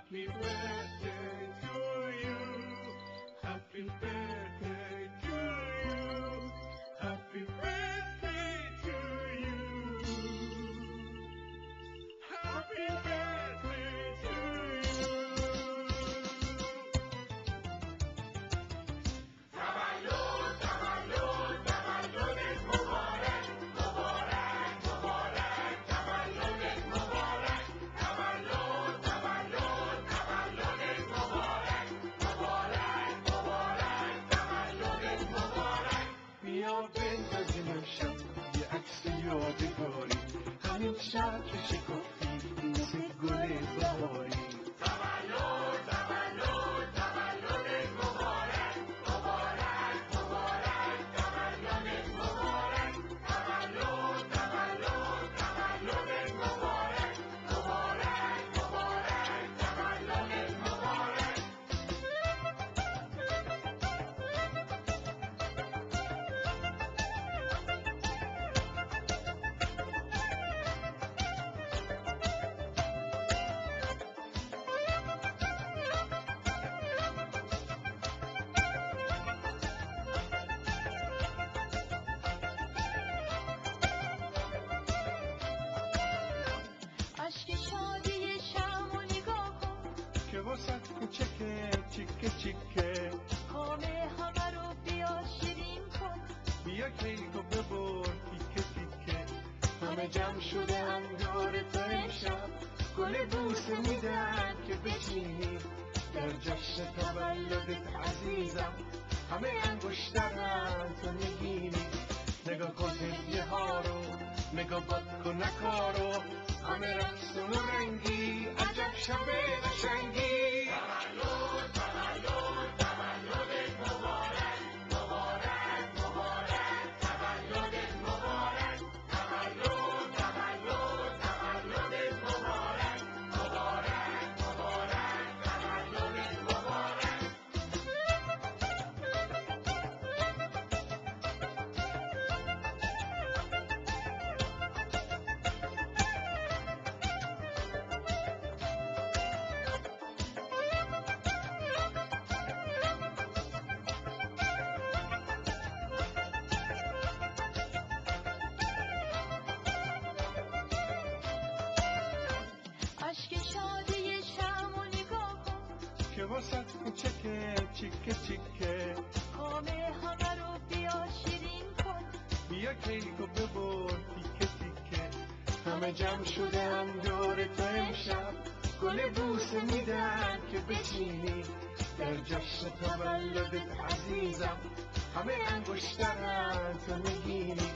Happy birthday to you. Happy birthday to you. Happy birthday to you. Happy birthday to you. بیا بندازیم امشب یه عکس یادگاری، همین شب که شکفتی مثل گل بهاری. اشک شادی شم و نگاه کن که واسه کوچکه چیکه چیکه، همه رو بیا شیرین کن. بیا کیکو ببر تیکه تیکه، همه جمع شده هم دور تو امشب، گل بوسه میدن که بچینی در جشن تولدت عزیزم. همه انگشترن تو نگینی، نگاه کن هدیه ها رو، نگاه باد کن نکارو، همه رقصون و رنگی، عجب شب قشنگی. اشک شادی شم و نگاه کن که واسه کوچکه چیکه چیکه، همه رو بیا شیرین کن. بیا کیکو ببر تیکه تیکه، همه جمع شده هم دور تو امشب، گل بوسه میدن که بچینی در جشن تولدت عزیزم. همه انگشترن تو نگینی،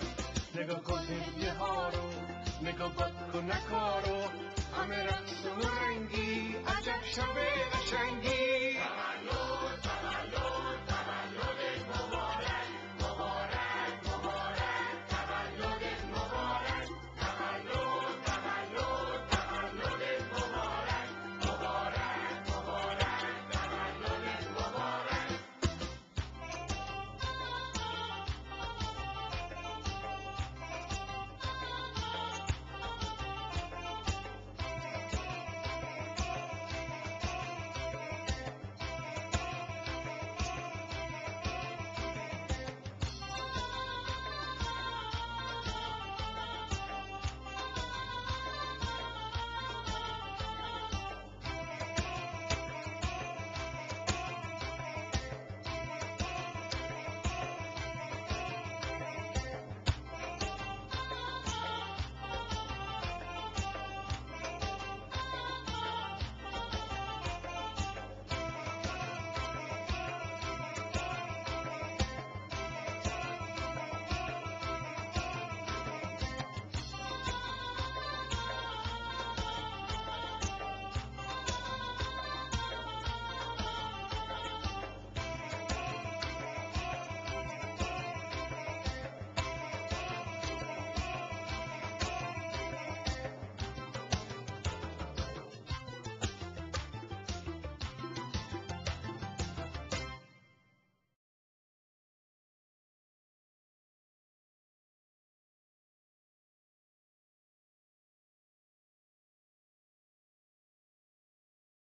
نگاه کن هدیه ها رو، نگاه باد کن نکارو، همه رقصون و رنگی، عجب شب قشنگی.